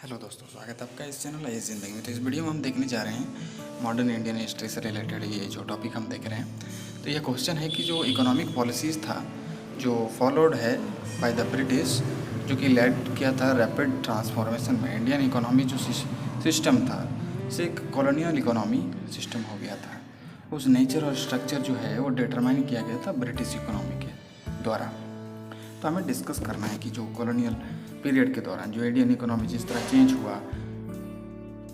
Hello दोस्तों, स्वागत है आपका इस चैनल ये ज़िंदगी में। तो इस वीडियो में हम देखने जा रहे हैं मॉडर्न इंडियन हिस्ट्री से रिलेटेड ये जो टॉपिक हम देख रहे हैं। तो ये क्वेश्चन है कि जो इकोनॉमिक पॉलिसीज़ था जो फॉलोड है बाय द ब्रिटिश, जो कि लेड किया था रैपिड ट्रांसफॉर्मेशन में, इंडियन इकोनॉमी जो सिस्टम था से एक कॉलोनियल इकोनॉमी सिस्टम हो गया था। उस नेचर और स्ट्रक्चर जो है वो डिटरमाइन किया गया था ब्रिटिश इकोनॉमी के द्वारा। तो हमें डिस्कस करना है कि जो कॉलोनियल पीरियड के दौरान जो इंडियन इकोनॉमी जिस तरह चेंज हुआ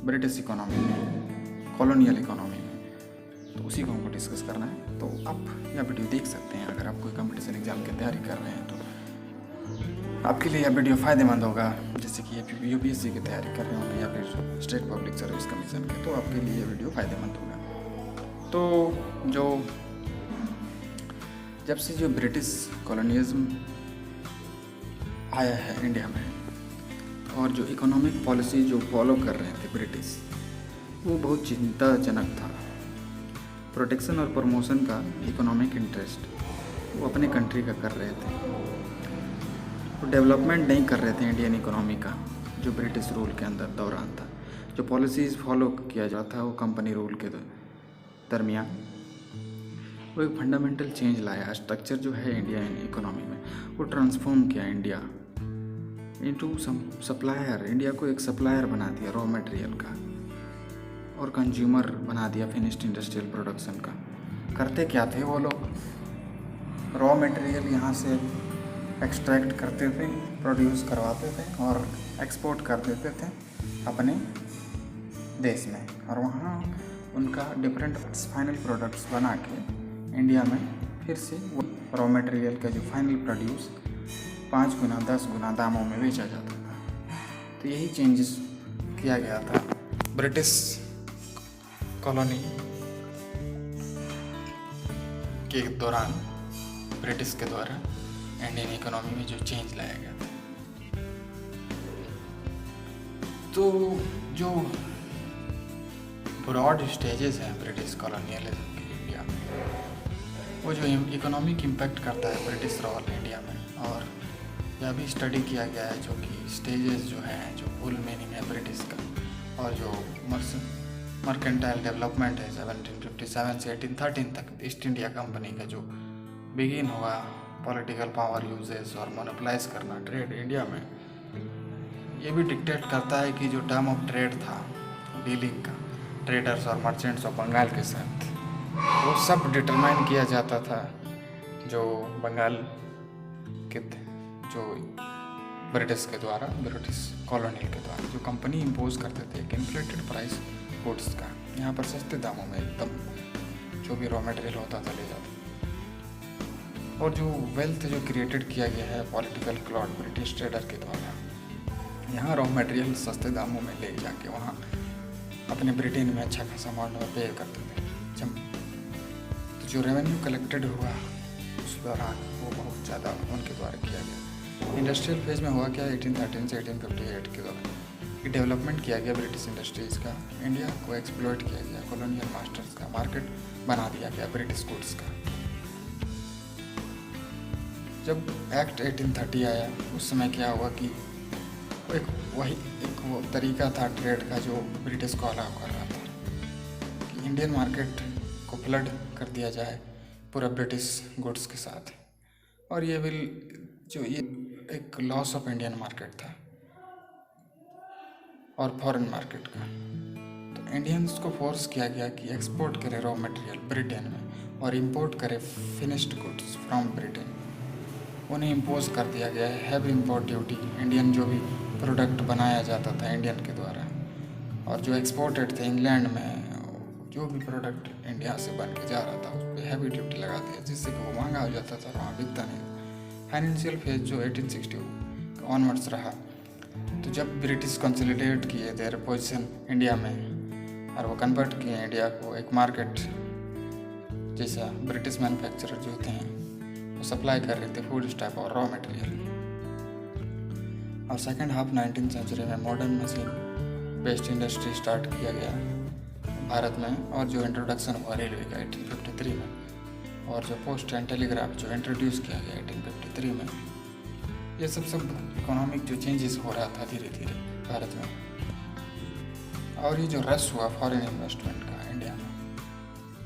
ब्रिटिश इकोनॉमी में, कॉलोनियल इकोनॉमी में, तो उसी को हमको डिस्कस करना है। तो आप यह वीडियो देख सकते हैं अगर आप कोई कंपटीशन एग्ज़ाम की तैयारी कर रहे हैं तो आपके लिए यह वीडियो फ़ायदेमंद होगा। जैसे कि यूपीएससी की तैयारी कर रहे होंगे या फिर स्टेट पब्लिक सर्विस कमीशन के, तो आपके लिए यह वीडियो फ़ायदेमंद होगा। तो जो जब से जो ब्रिटिश कॉलोनियलिज्म आया है इंडिया में और जो इकोनॉमिक पॉलिसी जो फॉलो कर रहे थे ब्रिटिश, वो बहुत चिंताजनक था। प्रोटेक्शन और प्रमोशन का इकोनॉमिक इंटरेस्ट वो अपने कंट्री का कर रहे थे, वो डेवलपमेंट नहीं कर रहे थे इंडियन इकोनॉमी का जो ब्रिटिश रूल के अंदर दौरान था। जो पॉलिसीज़ फॉलो किया जाता था वो कंपनी रूल के दरमियान वो एक फंडामेंटल चेंज लाया। स्ट्रक्चर जो है इंडियन इकोनॉमी में वो ट्रांसफॉर्म किया इंडिया इनटू सप्लायर। इंडिया को एक सप्लायर बना दिया रॉ मटेरियल का और कंज्यूमर बना दिया फिनिश्ड इंडस्ट्रियल प्रोडक्शन का। करते क्या थे वो लोग, रॉ मटेरियल यहाँ से एक्सट्रैक्ट करते थे, प्रोड्यूस करवाते थे और एक्सपोर्ट कर देते थे अपने देश में, और वहाँ उनका डिफरेंट फाइनल प्रोडक्ट्स बना के इंडिया में फिर से वो रॉ मटेरियल का जो फाइनल प्रोड्यूस 5 गुना 10 गुना दामों में बेचा जाता था। तो यही चेंजेस किया गया था ब्रिटिश कॉलोनी के दौरान, ब्रिटिश के द्वारा इंडियन इकोनॉमी में जो चेंज लाया गया था। तो जो ब्रॉड स्टेजेस हैं ब्रिटिश कॉलोनियलिज्म के इंडिया में, वो जो इकोनॉमिक इम्पैक्ट करता है ब्रिटिश रोल इंडिया में, और यह भी स्टडी किया गया है जो कि स्टेजेस जो हैं, जो फुल मीनिंग है ब्रिटिश का, और जो मर्केंटाइल डेवलपमेंट है 1757 से 1813 तक ईस्ट इंडिया कंपनी का जो बिगिन हुआ, पॉलिटिकल पावर यूजेस और मोनोपलाइज करना ट्रेड इंडिया में, ये भी डिक्टेट करता है कि जो टर्म ऑफ ट्रेड था डीलिंग का ट्रेडर्स और मर्चेंट्स ऑफ बंगाल के साथ, वो सब डिटरमाइन किया जाता था जो बंगाल के जो ब्रिटिश के द्वारा, ब्रिटिश कॉलोनियल के द्वारा जो कंपनी इम्पोज करते थे एक इन्फ्लेटेड प्राइस गुड्स का। यहाँ पर सस्ते दामों में एकदम जो भी रॉ मटेरियल होता था ले जाते, और जो वेल्थ जो क्रिएटेड किया गया है पॉलिटिकल क्लॉट ब्रिटिश ट्रेडर के द्वारा, यहाँ रॉ मटेरियल सस्ते दामों में ले जाके वहाँ अपने ब्रिटेन में अच्छा खासा अमाउंट में पे करते थे। तो जो रेवेन्यू कलेक्टेड हुआ उस दौरान वो बहुत ज़्यादा उनके द्वारा किया गया। इंडस्ट्रियल फेज में हुआ क्या, 1813 से 1858 के दौरान डेवलपमेंट किया गया ब्रिटिश इंडस्ट्रीज़ का, इंडिया को एक्सप्लॉइट किया गया, कॉलोनियल मास्टर्स का मार्केट बना दिया गया ब्रिटिश गुड्स का। जब एक्ट 1830 आया उस समय क्या हुआ कि एक वो तरीका था ट्रेड का जो ब्रिटिश को अलाउ कर रहा था कि इंडियन मार्केट को फ्लड कर दिया जाए पूरा ब्रिटिश गुड्स के साथ, और ये एक लॉस ऑफ इंडियन मार्केट था और फॉरेन मार्केट का। तो इंडियंस को फोर्स किया गया कि एक्सपोर्ट करे रॉ मटेरियल ब्रिटेन में और इंपोर्ट करे फिनिश्ड गुड्स फ्रॉम ब्रिटेन। उन्हें इम्पोज कर दिया गया है हैवी इम्पोर्ट ड्यूटी। इंडियन जो भी प्रोडक्ट बनाया जाता था इंडियन के द्वारा और जो एक्सपोर्टेड थे इंग्लैंड में, जो भी प्रोडक्ट इंडिया से बन के जा रहा था उस पर हैवी ड्यूटी लगा दिया, जिससे कि वो महंगा हो जाता था, वहाँ बिकता नहीं। फाइनेंशियल फेज जो 1860 ऑनवर्ड्स रहा, तो जब ब्रिटिश कंसोलिडेट किए देयर पोजीशन इंडिया में और वो कन्वर्ट किए इंडिया को एक मार्केट जैसा, ब्रिटिश मैन्युफैक्चरर जो थे वो सप्लाई कर रहे थे फूड स्टॉक और रॉ मटेरियल। और सेकेंड हाफ 19th सेंचुरी में modern machine based industry start किया गया भारत में, और जो इंट्रोडक्शन हुआ रेलवे का 1853 में, और जो पोस्ट एंड टेलीग्राफ जो इंट्रोड्यूस किया गया 1853 में, ये सब इकोनॉमिक जो चेंजेस हो रहा था धीरे धीरे भारत में। और ये जो रश हुआ फॉरेन इन्वेस्टमेंट का इंडिया में,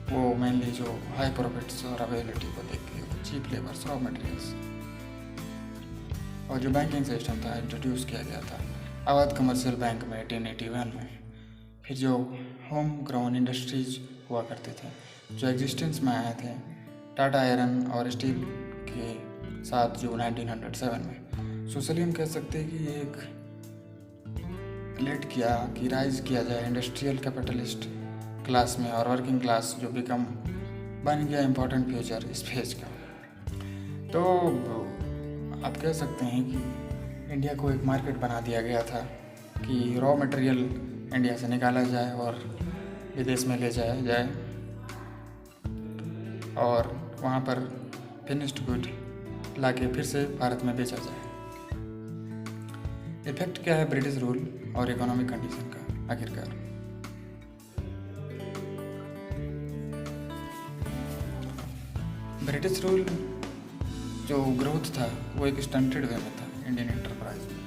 वो मेनली जो हाई प्रॉफिट्स और अवेलेबिलिटी को देख के, चीप लेबर्स, रॉ मटेरियल्स, और जो बैंकिंग सिस्टम था इंट्रोड्यूस किया गया था अवध कमर्शियल बैंक में 1881 में। फिर जो होम ग्राउंड इंडस्ट्रीज हुआ करते थे जो एग्जिस्टेंस में आए थे टाटा आयरन और स्टील के साथ जो 1907 में। सोशली हम कह सकते हैं कि ये एक लेट किया कि राइज किया जाए इंडस्ट्रियल कैपिटलिस्ट क्लास में, और वर्किंग क्लास जो बिकम बन गया इम्पोर्टेंट फ्यूचर इस फेज का। तो आप कह सकते हैं कि इंडिया को एक मार्केट बना दिया गया था कि रॉ मटेरियल इंडिया से निकाला जाए और विदेश में ले जाया जाए, और वहाँ पर फिनिश्ड गुड लाके फिर से भारत में बेचा जाए। इफेक्ट क्या है ब्रिटिश रूल और इकोनॉमिक कंडीशन का आखिरकार? ब्रिटिश रूल जो ग्रोथ था वो एक स्टंटेड वे में था इंडियन एंटरप्राइज में।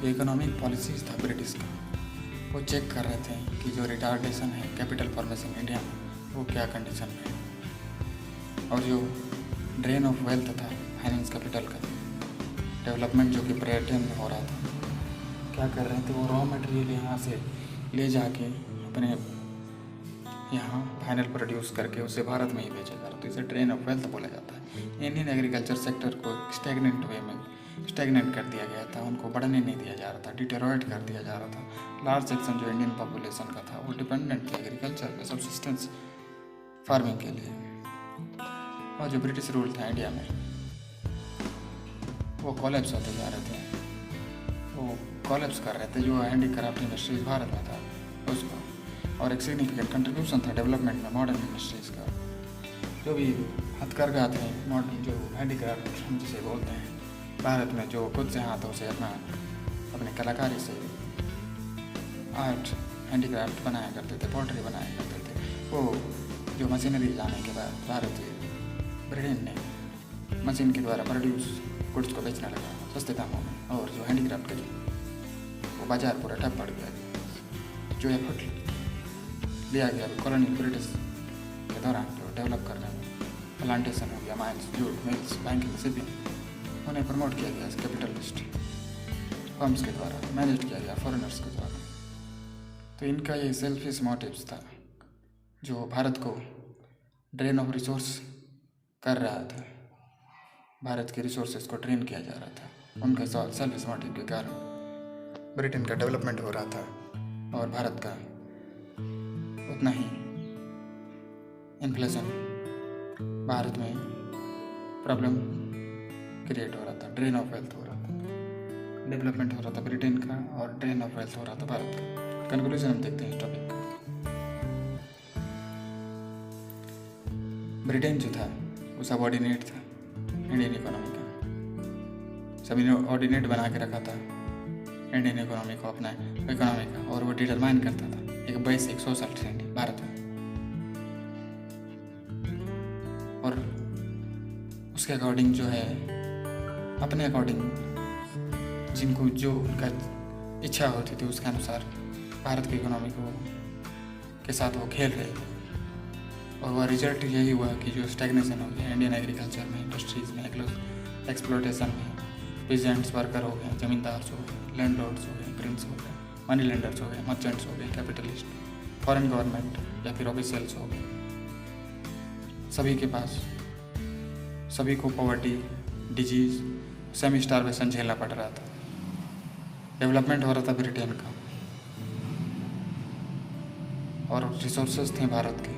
जो इकोनॉमिक पॉलिसीज था ब्रिटिश का, वो चेक कर रहे थे कि जो रिटार्डेशन है कैपिटल फॉर्मेशन इंडिया में वो क्या कंडीशन में है, और जो ड्रेन ऑफ वेल्थ था फाइनेंस कैपिटल का डेवलपमेंट जो कि ब्रिटेन में हो रहा था, क्या कर रहे थे वो रॉ मटेरियल यहाँ से ले जाके अपने यहाँ फाइनल प्रोड्यूस करके उसे भारत में ही बेचा जा रहा था। इसे ड्रेन ऑफ वेल्थ बोला जाता है। इंडियन एग्रीकल्चर सेक्टर को स्टैग्नेंट वे में स्टैग्नेंट कर दिया गया था, उनको बढ़ने नहीं दिया जा रहा था, डिटेरोरेट कर दिया जा रहा था। लार्ज सेक्शन जो इंडियन पॉपुलेशन का था वो डिपेंडेंट थे एग्रीकल्चर पे, सब्सिस्टेंस फार्मिंग के लिए। और जो ब्रिटिश रूल था इंडिया में वो कॉलेप्स होते जा रहे थे, वो कॉलेप्स कर रहे थे जो हैंडीक्राफ्ट इंडस्ट्रीज भारत में था उसको, और एक सिग्निफिकेंट कंट्रीब्यूशन था डेवलपमेंट में मॉडर्न इंडस्ट्रीज़ का। जो भी हथकरघा थे मॉडर्न जो हैंडीक्राफ्ट हम जिसे बोलते हैं भारत में, जो खुद से हाथों से अपने कलाकारी से आर्ट हैंडीक्राफ्ट बनाया करते थे, पोट्री बनाया करते थे, वो जो मशीनरी लाने के बाद भारतीय ब्रिटेन ने मशीन के द्वारा प्रोड्यूस गुड्स को बेचने लगा सस्ते दामों में, और जो हैंडीक्राफ्ट का वो बाजार पूरा ठप पड़ गया। जो एफर्ट लिया गया कॉलोनियल ब्रिटिश के दौरान जो डेवलप करने में, प्लांटेशन हो गया, mines, jute mills, banking, shipping, उन्हें प्रमोट किया गया कैपिटलिस्ट फर्म्स के द्वारा, मैनेज किया गया फॉरेनर्स के द्वारा। तो इनका ये सेल्फिश मोटिव्स था जो भारत को ड्रेन ऑफ रिसोर्स कर रहा था, भारत के रिसोर्सेज को ड्रेन किया जा रहा था। उनके सेल्फिश मोटिव के कारण ब्रिटेन का डेवलपमेंट हो रहा था और भारत का उतना ही इन्फ्लेशन, भारत में प्रॉब्लम क्रिएट हो रहा था, ड्रेन ऑफ वेल्थ हो रहा था, डेवलपमेंट हो रहा था ब्रिटेन का और ड्रेन ऑफ वेल्थ हो रहा था भारत का। कंक्लूजन हम देखते हैं इस टॉपिक का। ब्रिटेन जो था वो सबऑर्डिनेट था इंडियन इकोनॉमी का, सभी ने ऑर्डिनेट बना के रखा था इंडियन इकोनॉमी को, अपना इकोनॉमी का, और वो डिटरमाइन करता था एक बेसिक सोशल ट्रेंड भारत में, और उसके अकॉर्डिंग जो है अपने अकॉर्डिंग जिनको जो उनका इच्छा होती थी उसके अनुसार भारत की इकोनॉमी को के साथ वो खेल रहे थे। और वह रिजल्ट यही हुआ कि जो स्टैग्नेशन हो गया इंडियन एग्रीकल्चर में, इंडस्ट्रीज़ में, एक्सप्लोटेशन में, पीजेंट्स वर्कर हो गए, ज़मींदार हो गए, लैंडलॉर्ड्स हो गए, प्रिंस हो गए, मनी लेंडर्स हो गए, मर्चेंट्स हो गए, कैपिटलिस्ट, फॉरेन गवर्नमेंट या फिर ऑफिशियल्स हो गए, सभी के पास, सभी को पॉवर्टी, डिजीज़, सेमी स्टारवेशन झेलना पड़ रहा था। डेवलपमेंट हो रहा था ब्रिटेन का और रिसोर्सेज थे भारत के,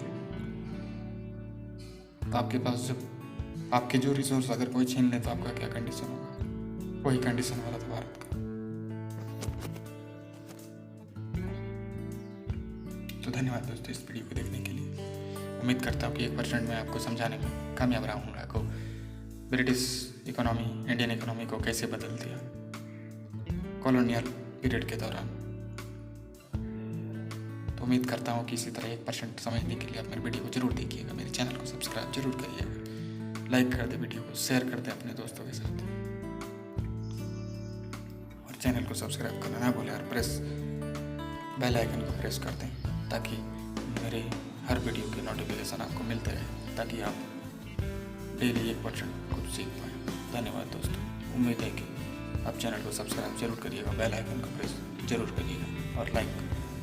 तो आपके पास जब आपके जो रिसोर्स अगर कोई छीन ले तो आपका क्या कंडीशन होगा, वही कंडीशन हो रहा था भारत का। तो धन्यवाद दोस्तों इस वीडियो को देखने के लिए। उम्मीद करता हूँ कि 1% में आपको समझाने में कामयाब रहा हूँ को ब्रिटिश इकोनॉमी इंडियन इकोनॉमी को कैसे बदल दिया कॉलोनियल पीरियड के दौरान। तो उम्मीद करता हूँ कि इसी तरह 1% समझने के लिए आप मेरे वीडियो को जरूर देखिएगा, मेरे चैनल को सब्सक्राइब जरूर करिएगा, लाइक कर दें वीडियो को, शेयर कर दें अपने दोस्तों के साथ और चैनल को सब्सक्राइब करना ना भूलें और बेल आइकन को प्रेस कर दें ताकि मेरे हर वीडियो की नोटिफिकेशन आपको मिलते रहे, ताकि आप डेली 1% कुछ सीख पाएँ। धन्यवाद दोस्तों। उम्मीद है कि आप चैनल को सब्सक्राइब जरूर करिएगा, बेल आइकन को प्रेस जरूर करिएगा और लाइक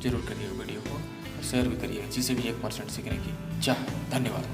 जरूर करिएगा वीडियो को और शेयर भी करिएगा, जिसे भी 1% सीखने की चाह। धन्यवाद।